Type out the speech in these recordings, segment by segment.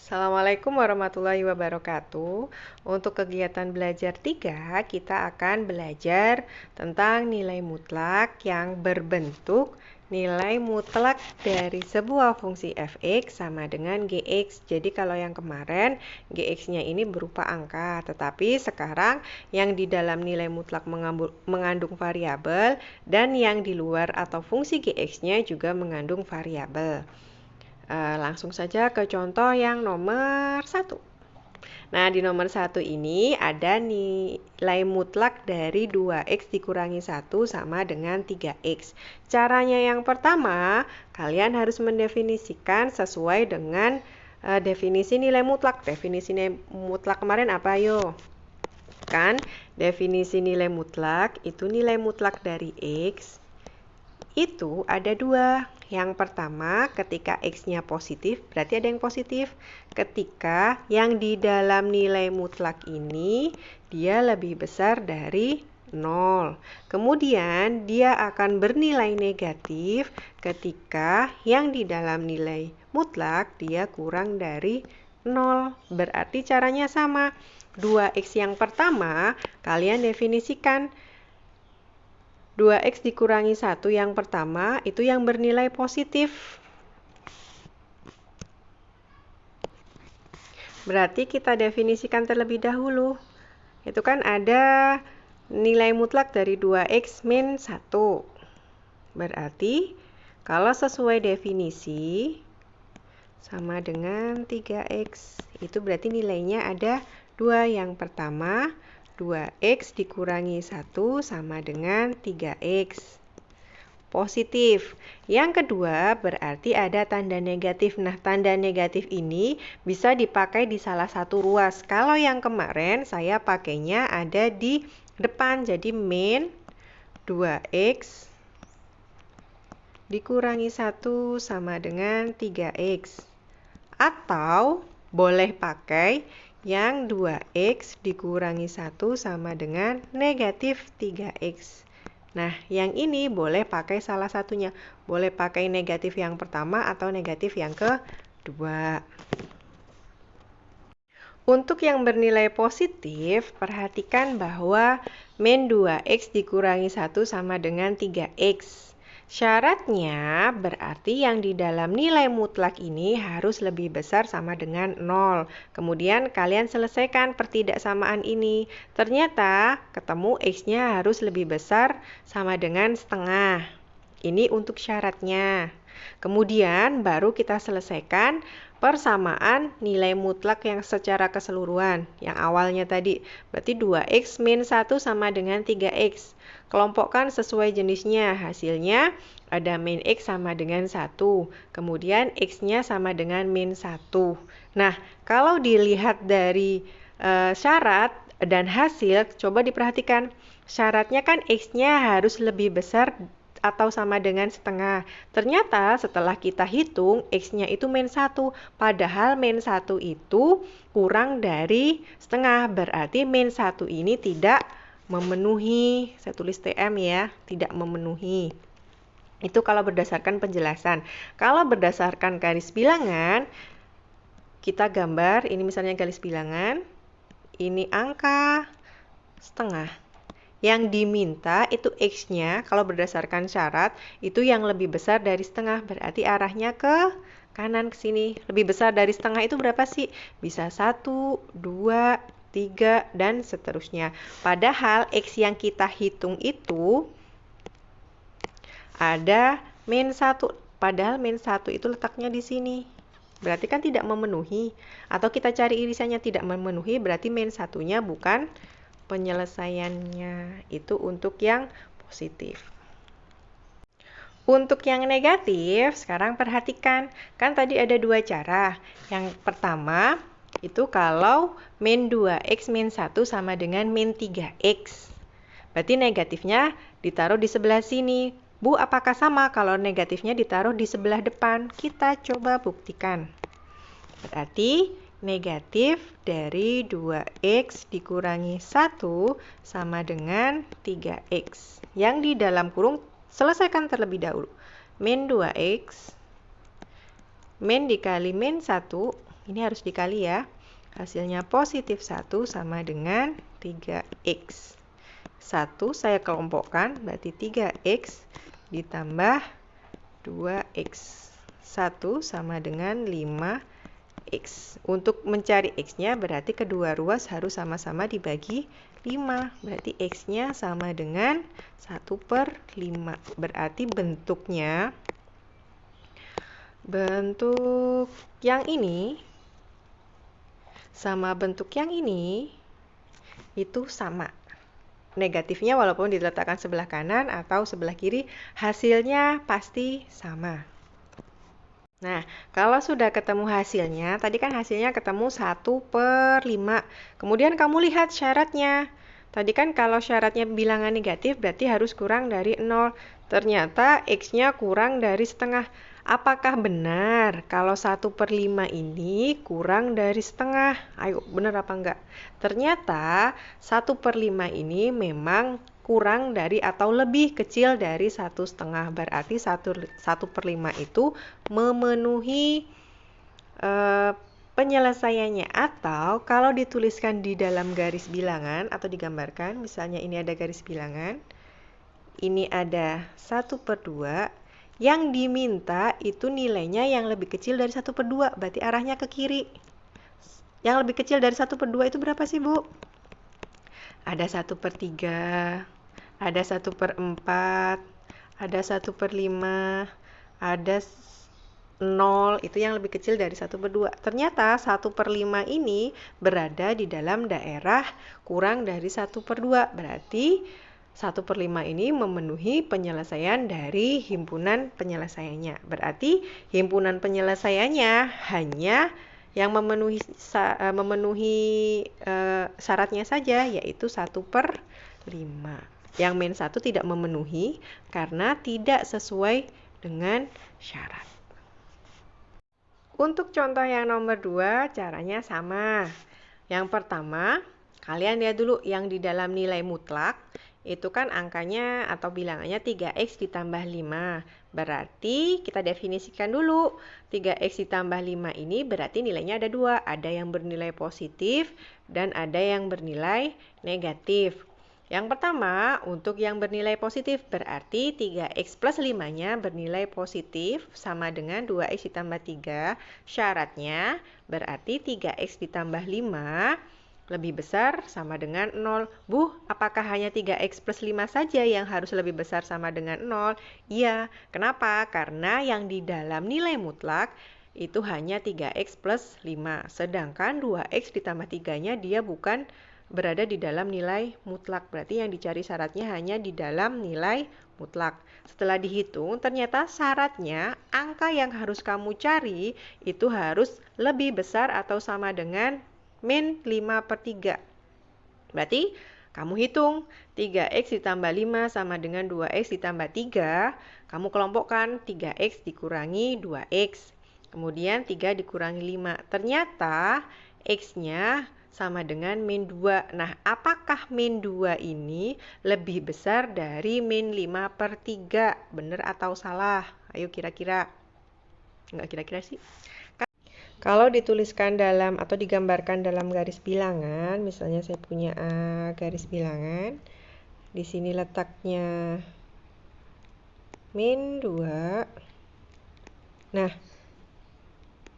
Assalamualaikum warahmatullahi wabarakatuh. Untuk kegiatan belajar 3, kita akan belajar tentang nilai mutlak yang berbentuk nilai mutlak dari sebuah fungsi fx sama dengan gx. Jadi kalau yang kemarin gx-nya ini berupa angka, tetapi sekarang yang di dalam nilai mutlak mengandung variabel dan yang di luar atau fungsi gx-nya juga mengandung variabel. Langsung saja ke contoh yang nomor 1. Nah, di nomor 1 ini ada nilai mutlak dari 2x dikurangi 1 sama dengan 3x. Caranya yang pertama, kalian harus mendefinisikan sesuai dengan definisi nilai mutlak. Definisi nilai mutlak kemarin apa, ayo? Kan, definisi nilai mutlak itu nilai mutlak dari x itu ada 2. Yang pertama, ketika x-nya positif, berarti ada yang positif. Ketika yang di dalam nilai mutlak ini, dia lebih besar dari 0. Kemudian, dia akan bernilai negatif ketika yang di dalam nilai mutlak, dia kurang dari 0. Berarti caranya sama. 2x yang pertama, kalian definisikan 2x dikurangi 1 yang pertama itu yang bernilai positif. Berarti kita definisikan terlebih dahulu. Itu kan ada nilai mutlak dari 2x min 1. Berarti kalau sesuai definisi sama dengan 3x. Itu berarti nilainya ada 2. Yang pertama 2x dikurangi 1 sama dengan 3x. Positif. Yang kedua berarti ada tanda negatif. Nah, tanda negatif ini bisa dipakai di salah satu ruas. Kalau yang kemarin saya pakainya ada di depan. Jadi min 2x dikurangi 1 sama dengan 3x. Atau boleh pakai yang 2x dikurangi 1 sama dengan negatif 3x. Nah, yang ini boleh pakai salah satunya. Boleh pakai negatif yang pertama atau negatif yang kedua. Untuk yang bernilai positif, perhatikan bahwa min 2x dikurangi 1 sama dengan 3x. Syaratnya berarti yang di dalam nilai mutlak ini harus lebih besar sama dengan 0. Kemudian kalian selesaikan pertidaksamaan ini. Ternyata ketemu x-nya harus lebih besar sama dengan setengah. Ini untuk syaratnya. Kemudian baru kita selesaikan persamaan nilai mutlak yang secara keseluruhan. Yang awalnya tadi, berarti 2x min 1 sama dengan 3x. Kelompokkan sesuai jenisnya. Hasilnya ada min x sama dengan 1. Kemudian x-nya sama dengan min 1. Nah, kalau dilihat dari syarat dan hasil, coba diperhatikan. Syaratnya kan x-nya harus lebih besar atau sama dengan setengah. Ternyata setelah kita hitung, x-nya itu min 1. Padahal min 1 itu kurang dari setengah. Berarti min 1 ini tidak memenuhi. Saya tulis TM ya, tidak memenuhi. Itu kalau berdasarkan penjelasan. Kalau berdasarkan garis bilangan, kita gambar, ini misalnya garis bilangan, ini angka setengah. Yang diminta itu x-nya, kalau berdasarkan syarat, itu yang lebih besar dari setengah. Berarti arahnya ke kanan ke sini. Lebih besar dari setengah itu berapa sih? Bisa 1, 2, 3, dan seterusnya. Padahal x yang kita hitung itu ada min 1. Padahal min 1 itu letaknya di sini. Berarti kan tidak memenuhi. Atau kita cari irisannya tidak memenuhi, berarti min 1-nya bukan penyelesaiannya. Itu untuk yang positif. Untuk yang negatif, sekarang perhatikan. Kan tadi ada 2 cara. Yang pertama, itu kalau min 2x min 1 sama dengan min 3x. Berarti negatifnya ditaruh di sebelah sini. Bu, apakah sama kalau negatifnya ditaruh di sebelah depan? Kita coba buktikan. Berarti negatif dari 2x dikurangi 1 sama dengan 3x. Yang di dalam kurung selesaikan terlebih dahulu. Min 2x min dikali min 1 Ini harus dikali ya. Hasilnya positif 1 sama dengan 3x. 1 saya kelompokkan, berarti 3x ditambah 2x. 1 sama dengan 5x. Untuk mencari x-nya berarti kedua ruas harus sama-sama dibagi 5. Berarti x-nya sama dengan 1/5. Berarti bentuk yang ini sama bentuk yang ini itu sama. Negatifnya walaupun diletakkan sebelah kanan atau sebelah kiri, hasilnya pasti sama. Nah, kalau sudah ketemu hasilnya, tadi kan hasilnya ketemu 1/5. Kemudian kamu lihat syaratnya. Tadi kan kalau syaratnya bilangan negatif berarti harus kurang dari 0. Ternyata x-nya kurang dari setengah. Apakah benar kalau 1/5 ini kurang dari setengah? Ayo, benar apa enggak? Ternyata 1/5 ini memang kurang dari atau lebih kecil dari 1/2. Berarti 1/5 itu memenuhi penyelesaiannya. Atau kalau dituliskan di dalam garis bilangan atau digambarkan, misalnya ini ada garis bilangan, ini ada 1/2, yang diminta itu nilainya yang lebih kecil dari 1/2, berarti arahnya ke kiri. Yang lebih kecil dari 1/2 itu berapa sih, Bu? Ada 1/3, ada 1/4, ada 1/5, ada 0, itu yang lebih kecil dari 1/2. Ternyata 1/5 ini berada di dalam daerah kurang dari 1/2. Berarti 1/5 ini memenuhi penyelesaian dari himpunan penyelesaiannya. Berarti himpunan penyelesaiannya hanya yang memenuhi syaratnya saja, yaitu 1/5. Yang min 1 tidak memenuhi karena tidak sesuai dengan syarat. Untuk contoh yang nomor 2, caranya sama. Yang pertama, kalian lihat dulu yang di dalam nilai mutlak, itu kan angkanya atau bilangannya 3x ditambah 5. Berarti kita definisikan dulu. 3x ditambah 5 ini berarti nilainya ada 2. Ada yang bernilai positif dan ada yang bernilai negatif. Yang pertama, untuk yang bernilai positif berarti 3x plus 5-nya bernilai positif sama dengan 2x ditambah 3. Syaratnya berarti 3x ditambah 5 lebih besar sama dengan 0. Bu, apakah hanya 3x plus 5 saja yang harus lebih besar sama dengan 0? Iya. Kenapa? Karena yang di dalam nilai mutlak itu hanya 3x plus 5. Sedangkan 2x ditambah 3-nya dia bukan berada di dalam nilai mutlak. Berarti yang dicari syaratnya hanya di dalam nilai mutlak. Setelah dihitung, ternyata syaratnya angka yang harus kamu cari itu harus lebih besar atau sama dengan min 5/3. Berarti kamu hitung 3x ditambah 5 sama dengan 2x ditambah 3. Kamu kelompokkan 3x dikurangi 2x. Kemudian 3 dikurangi 5. Ternyata x-nya sama dengan min 2. Nah, apakah min 2 ini lebih besar dari min 5/3? Benar atau salah? Ayo kira-kira. Enggak kira-kira sih. Kalau dituliskan dalam atau digambarkan dalam garis bilangan, misalnya saya punya garis bilangan, di sini letaknya min 2. Nah,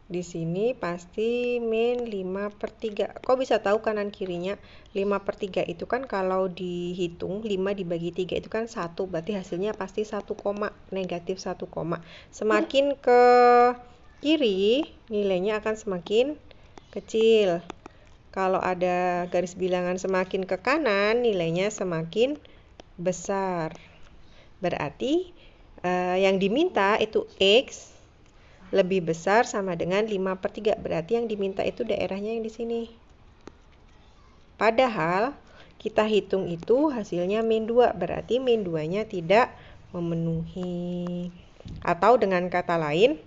di sini pasti min 5/3. Kok bisa tahu kanan kirinya? 5/3 itu kan kalau dihitung 5 dibagi 3 itu kan 1. Berarti hasilnya pasti 1, negatif 1, semakin ke kiri nilainya akan semakin kecil. Kalau ada garis bilangan semakin ke kanan nilainya semakin besar. Berarti yang diminta itu x lebih besar sama dengan 5/3. Berarti yang diminta itu daerahnya yang di sini. Padahal kita hitung itu hasilnya min 2. Berarti min 2-nya tidak memenuhi. Atau dengan kata lain,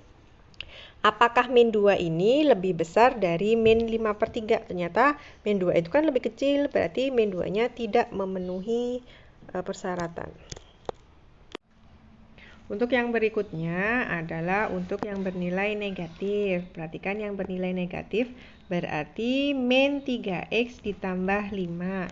apakah min 2 ini lebih besar dari min 5/3? Ternyata min 2 itu kan lebih kecil. Berarti min 2-nya tidak memenuhi persyaratan. Untuk yang berikutnya adalah untuk yang bernilai negatif. Perhatikan yang bernilai negatif berarti min 3x ditambah 5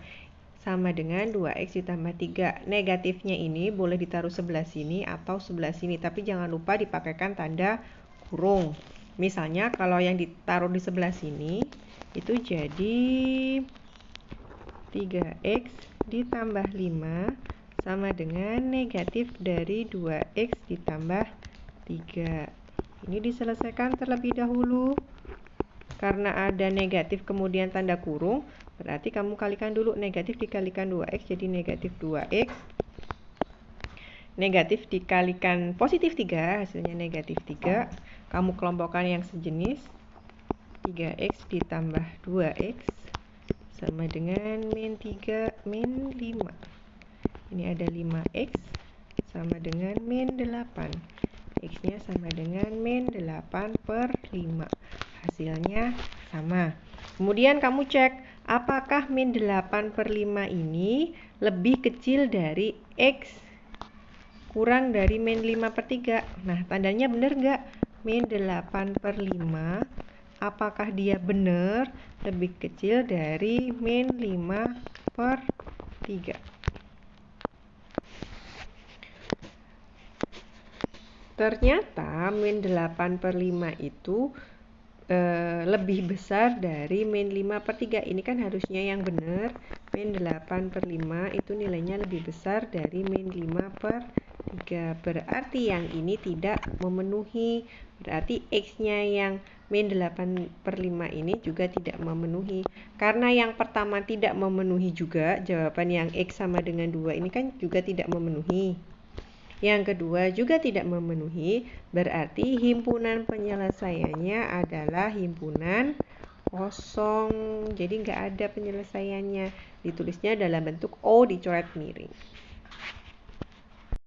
sama dengan 2x ditambah 3. Negatifnya ini boleh ditaruh sebelah sini atau sebelah sini, tapi jangan lupa dipakaikan tanda kurung. Misalnya kalau yang ditaruh di sebelah sini itu jadi 3x ditambah 5 sama dengan negatif dari 2x ditambah 3. Ini diselesaikan terlebih dahulu. Karena ada negatif kemudian tanda kurung, berarti kamu kalikan dulu negatif dikalikan 2x jadi negatif 2x. Negatif dikalikan positif 3 hasilnya negatif 3. Kamu kelompokkan yang sejenis. 3x ditambah 2x sama dengan min 3 min 5. Ini ada 5x sama dengan min 8. X-nya sama dengan min 8 per 5. Hasilnya sama. Kemudian kamu cek apakah min 8 per 5 ini lebih kecil dari X kurang dari min 5 per 3. Nah, tandanya benar nggak? Min 8 per 5, apakah dia benar lebih kecil dari min 5 per 3? Ternyata min 8 per 5 itu lebih besar dari min 5 per 3. Ini kan harusnya yang benar. Min 8 per 5 itu nilainya lebih besar dari min 5 per 3. Berarti yang ini tidak memenuhi. Berarti X-nya yang min 8 per 5 ini juga tidak memenuhi. Karena yang pertama tidak memenuhi juga, jawaban yang X sama dengan 2 ini kan juga tidak memenuhi. Yang kedua juga tidak memenuhi, berarti himpunan penyelesaiannya adalah himpunan kosong. Jadi nggak ada penyelesaiannya. Ditulisnya dalam bentuk O dicoret miring.